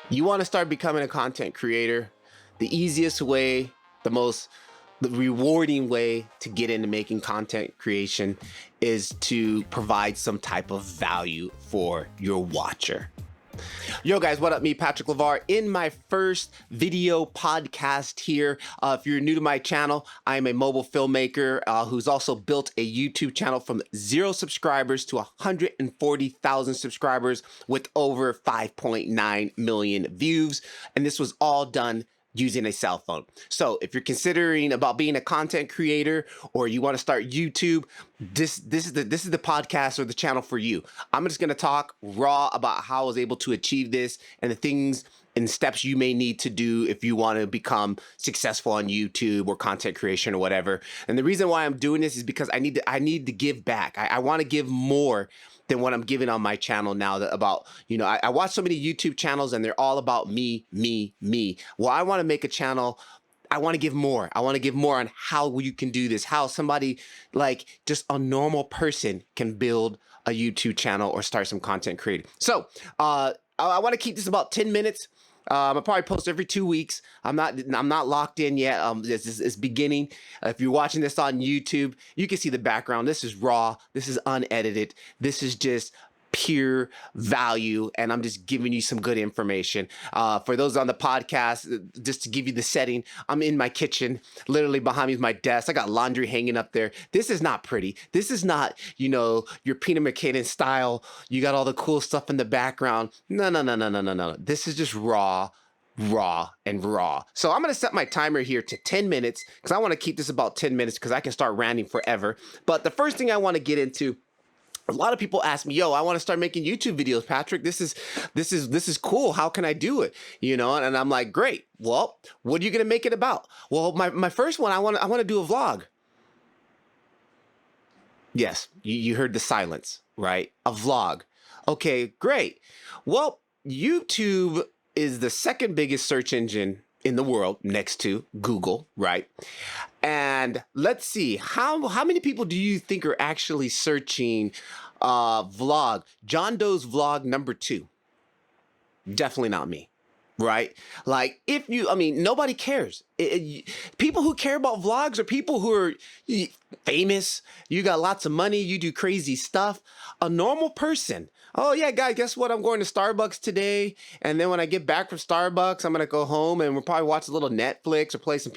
You want to start becoming a content creator? The easiest way, the rewarding way to get into making content creation is to provide some type of value for your watcher. Yo guys, what up? Me, Patrick Levar, in my first video podcast here. If you're new to my channel, I am a mobile filmmaker who's also built a YouTube channel from 0 subscribers to 140,000 subscribers with over 5.9 million views. And this was all done using a cell phone. So if you're considering about being a content creator or you want to start YouTube, this is the podcast or the channel for you. I'm just going to talk raw about how I was able to achieve this and the things and steps you may need to do if you want to become successful on YouTube or content creation or whatever. And the reason why I'm doing this is because I need to give back. I want to give more than what I'm giving on my channel now. I watch so many YouTube channels and they're all about me. Well, I want to make a channel. I want to give more. I want to give more on how you can do this, how somebody like just a normal person can build a YouTube channel or start some content creating. So I want to keep this about 10 minutes. I'll probably post every 2 weeks. I'm not locked in yet. It's beginning. If you're watching this on YouTube, you can see the background. This is raw. This is unedited. This is just pure value, and I'm just giving you some good information. For those on the podcast, just to give you the setting, I'm in my kitchen. Literally behind me is my desk. I got laundry hanging up there. This is not pretty. This is not, your Peter McKinnon style. You got all the cool stuff in the background. No. This is just raw. So I'm gonna set my timer here to 10 minutes because I want to keep this about 10 minutes because I can start ranting forever. But the first thing I want to get into, a lot of people ask me, yo, I want to start making YouTube videos, Patrick. This is cool. How can I do it? And I'm like, great. Well, what are you going to make it about? Well, my first one, I want to do a vlog. Yes, you heard the silence, right? A vlog. Okay, great. Well, YouTube is the second biggest search engine in the world next to Google, right? And let's see, how many people do you think are actually searching vlog? John Doe's vlog number 2. Definitely not me, right? Like nobody cares. People who care about vlogs are people who are famous. You got lots of money. You do crazy stuff. A normal person. Oh yeah, guys, guess what? I'm going to Starbucks today. And then when I get back from Starbucks, I'm going to go home and we'll probably watch a little Netflix or play some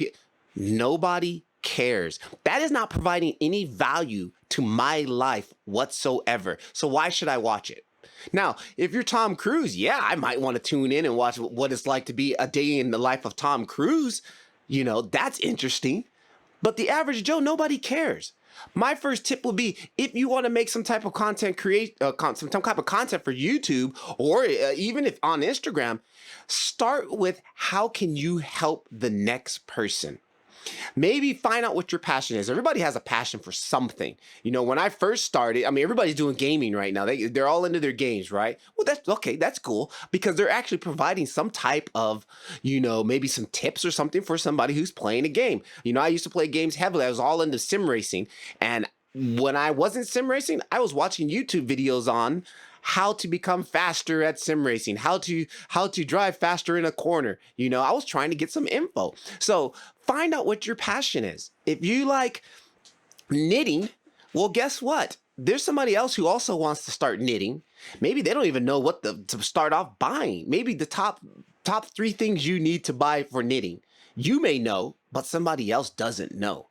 Nobody cares. That is not providing any value to my life whatsoever. So why should I watch it? Now, if you're Tom Cruise, yeah, I might want to tune in and watch what it's like to be a day in the life of Tom Cruise. That's interesting. But the average Joe, nobody cares. My first tip would be, if you want to make some type of content, some type of content for YouTube, or even if on Instagram, start with how can you help the next person? Maybe find out what your passion is. Everybody has a passion for something. When I first started, everybody's doing gaming right now. They're all into their games, right? Well, that's okay. That's cool because they're actually providing some type of, maybe some tips or something for somebody who's playing a game. I used to play games heavily. I was all into sim racing. And when I wasn't sim racing, I was watching YouTube videos on how to become faster at sim racing, how to drive faster in a corner. I was trying to get some info. So find out what your passion is. If you like knitting, well, guess what? There's somebody else who also wants to start knitting. Maybe they don't even know what to start off buying. Maybe the top 3 things you need to buy for knitting. You may know, but somebody else doesn't know.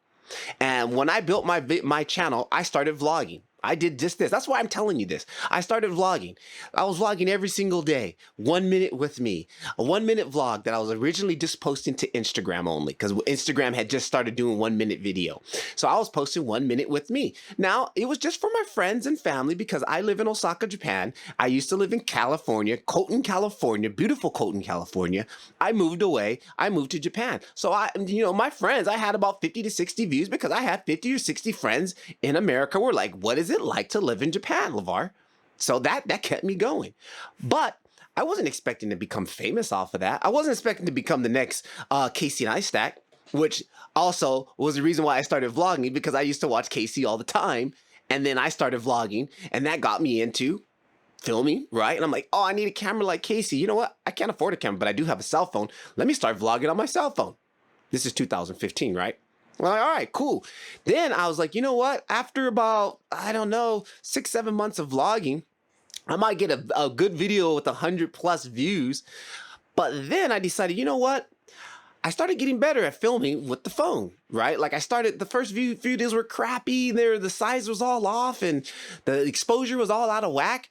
And when I built my channel, I started vlogging. I did just this. That's why I'm telling you this. I started vlogging. I was vlogging every single day. 1 minute with me. A 1 minute vlog that I was originally just posting to Instagram only because Instagram had just started doing 1 minute video. So I was posting 1 minute with me. Now, it was just for my friends and family because I live in Osaka, Japan. I used to live in California, Colton, California, beautiful Colton, California. I moved away. I moved to Japan. So my friends, I had about 50 to 60 views because I had 50 or 60 friends in America were like, what is it like to live in Japan, Levar? So that kept me going. But I wasn't expecting to become famous off of that. I wasn't expecting to become the next Casey Neistat, which also was the reason why I started vlogging, because I used to watch Casey all the time. And then I started vlogging, and that got me into filming, right? And I'm like, oh, I need a camera like Casey. You know what? I can't afford a camera, but I do have a cell phone. Let me start vlogging on my cell phone. This is 2015, right? Well, all right, cool. Then I was like, you know what? After about, I don't know, 6-7 months of vlogging, I might get a good video with 100+ views. But then I decided, you know what? I started getting better at filming with the phone, right? Like I started, the first few videos were crappy. The size was all off and the exposure was all out of whack.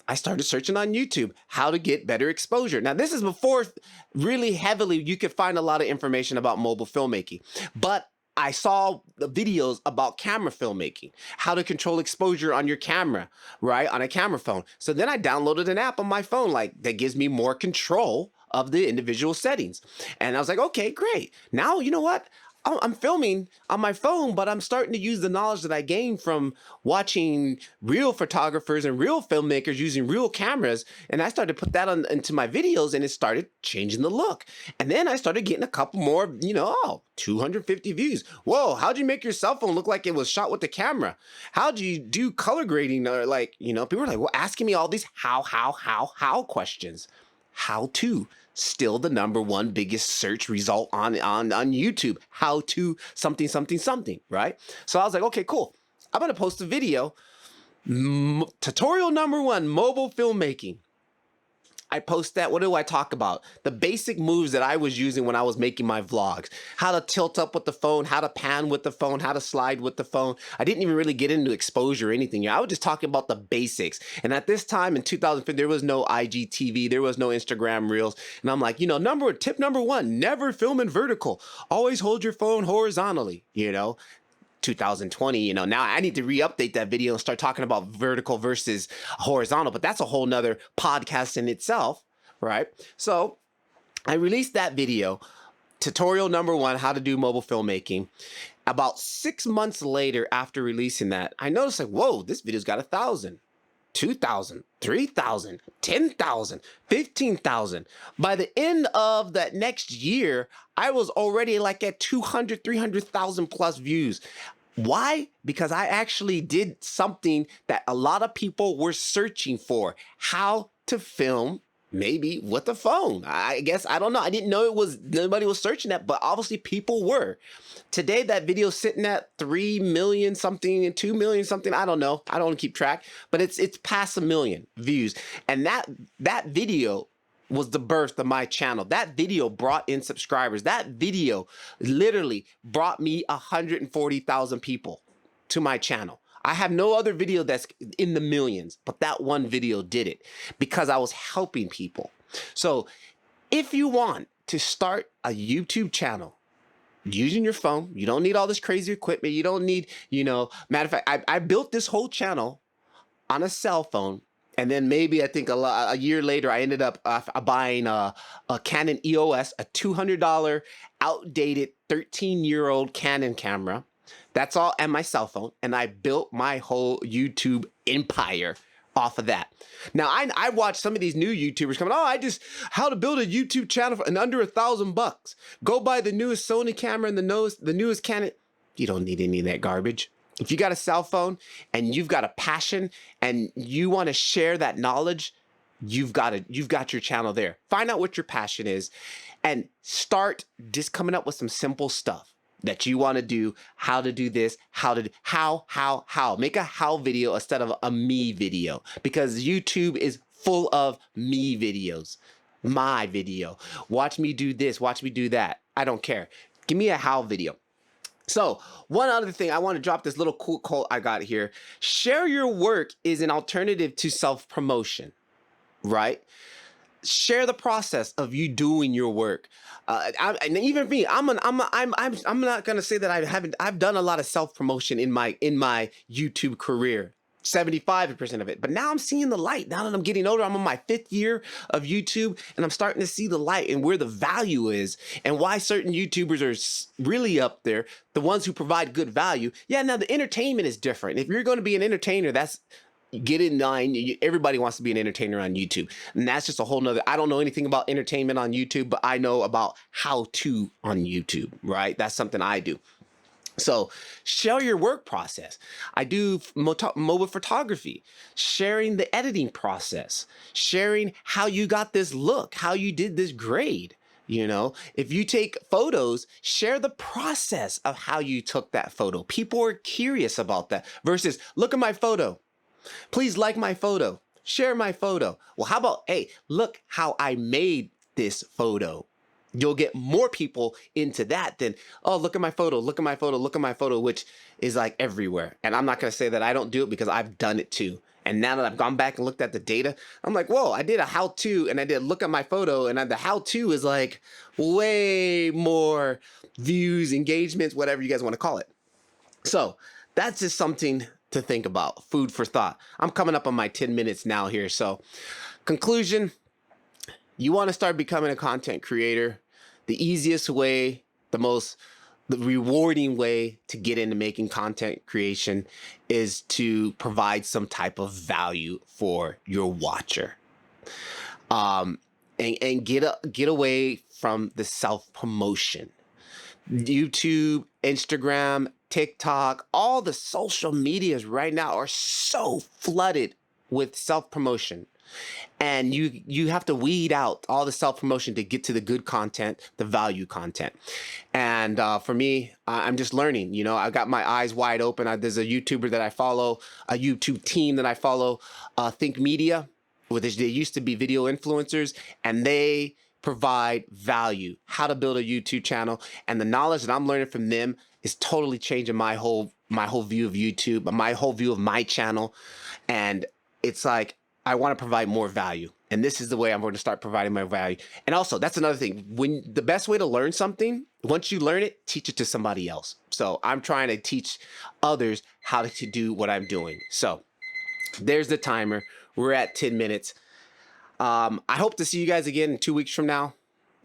I started searching on YouTube how to get better exposure. Now, this is before really heavily you could find a lot of information about mobile filmmaking, but I saw the videos about camera filmmaking, how to control exposure on your camera, right? On a camera phone. So then I downloaded an app on my phone that gives me more control of the individual settings. And I was like, okay, great. Now, you know what? I'm filming on my phone, but I'm starting to use the knowledge that I gained from watching real photographers and real filmmakers using real cameras. And I started to put that into my videos, and it started changing the look. And then I started getting a couple more, 250 views. Whoa, how'd you make your cell phone look like it was shot with the camera? How'd you do color grading? Or people were like, well, asking me all these how questions. How to. Still the #1 biggest search result on YouTube. How to something, right? So I was like, okay, cool. I'm going to post a video. Tutorial #1, mobile filmmaking. I post that. What do I talk about? The basic moves that I was using when I was making my vlogs. How to tilt up with the phone, how to pan with the phone, how to slide with the phone. I didn't even really get into exposure or anything. I was just talking about the basics. And at this time in 2015, there was no IGTV, there was no Instagram Reels. And I'm like, tip #1, never film in vertical. Always hold your phone horizontally, 2020, now I need to re-update that video and start talking about vertical versus horizontal, but that's a whole nother podcast in itself, right? So I released that video, tutorial #1, how to do mobile filmmaking. About 6 months later after releasing that, I noticed whoa, this video's got 1,000, 2,000, 3,000, 10,000, 15,000. By the end of that next year, I was already at 200, 300,000 plus views. Why? Because I actually did something that a lot of people were searching for: how to film maybe with a phone. I guess, I don't know. I didn't know nobody was searching that, but obviously people were. Today, that video's sitting at 3 million something and 2 million something. I don't know. I don't keep track, but it's past 1 million views. And that video was the birth of my channel. That video brought in subscribers. That video literally brought me 140,000 people to my channel. I have no other video that's in the millions, but that one video did it because I was helping people. So if you want to start a YouTube channel using your phone, you don't need all this crazy equipment. You don't need, matter of fact, I built this whole channel on a cell phone. And then maybe I think a year later, I ended up buying a Canon EOS, a $200 outdated 13-year-old Canon camera. That's all, and my cell phone. And I built my whole YouTube empire off of that. Now, I watch some of these new YouTubers coming, how to build a YouTube channel for under $1,000. Go buy the newest Sony camera and the newest Canon. You don't need any of that garbage. If you got a cell phone and you've got a passion and you want to share that knowledge, you've got your channel there. Find out what your passion is and start just coming up with some simple stuff that you want to do, how to do this, how. Make a how video instead of a me video, because YouTube is full of me videos. My video. Watch me do this, watch me do that. I don't care. Give me a how video. So one other thing, I want to drop this little cool quote I got here. Share your work is an alternative to self-promotion, right? Share the process of you doing your work. And even me, I'm not gonna say that I've done a lot of self-promotion in my YouTube career. 75% of it. But now I'm seeing the light. Now that I'm getting older, I'm on my 5th year of YouTube, and I'm starting to see the light and where the value is and why certain YouTubers are really up there, the ones who provide good value. Yeah, now the entertainment is different. If you're going to be an entertainer, get in line. Everybody wants to be an entertainer on YouTube. And that's just a whole nother, I don't know anything about entertainment on YouTube, but I know about how to on YouTube, right? That's something I do. So share your work process. I do mobile photography, sharing the editing process, sharing how you got this look, how you did this grade. You know, if you take photos, share the process of how you took that photo. People are curious about that versus look at my photo. Please like my photo, share my photo. Well, how about, hey, look how I made this photo. You'll get more people into that than, oh, look at my photo, look at my photo, look at my photo, which is like everywhere. And I'm not going to say that I don't do it because I've done it too. And now that I've gone back and looked at the data, I'm like, whoa, I did a how-to and I did look at my photo, and the how-to is like way more views, engagements, whatever you guys want to call it. So that's just something to think about, food for thought. I'm coming up on my 10 minutes now here. So conclusion, you want to start becoming a content creator. The easiest way, the rewarding way to get into making content creation is to provide some type of value for your watcher. And get away from the self-promotion. YouTube, Instagram, TikTok, all the social medias right now are so flooded with self-promotion. And you have to weed out all the self-promotion to get to the good content, the value content. And for me, I'm just learning. You know, I got my eyes wide open. There's a YouTuber that I follow, a YouTube team that I follow, Think Media, which they used to be video influencers, and they provide value, how to build a YouTube channel. And the knowledge that I'm learning from them is totally changing my whole view of YouTube, my whole view of my channel. And it's like, I want to provide more value. And this is the way I'm going to start providing my value. And also, that's another thing. When the best way to learn something, once you learn it, teach it to somebody else. So I'm trying to teach others how to do what I'm doing. So there's the timer. We're at 10 minutes. I hope to see you guys again in 2 weeks from now.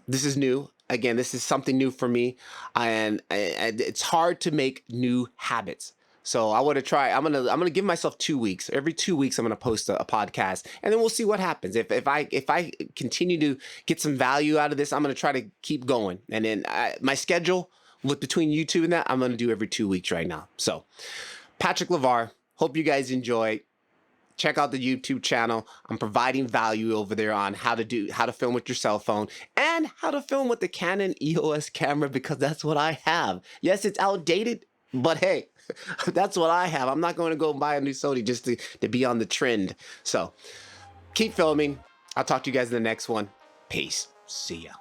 This is new. Again, this is something new for me. And it's hard to make new habits. So I want to try. I'm gonna give myself 2 weeks. Every 2 weeks, I'm gonna post a podcast, and then we'll see what happens. If I continue to get some value out of this, I'm gonna try to keep going. And then my schedule with between YouTube and that, I'm gonna do every 2 weeks right now. So Patrick Levar. Hope you guys enjoy. Check out the YouTube channel. I'm providing value over there on how to film with your cell phone and how to film with the Canon EOS camera, because that's what I have. Yes, it's outdated, but hey, that's what I have. I'm not going to go buy a new Sony just to be on the trend. So keep filming. I'll talk to you guys in the next one. Peace. See ya.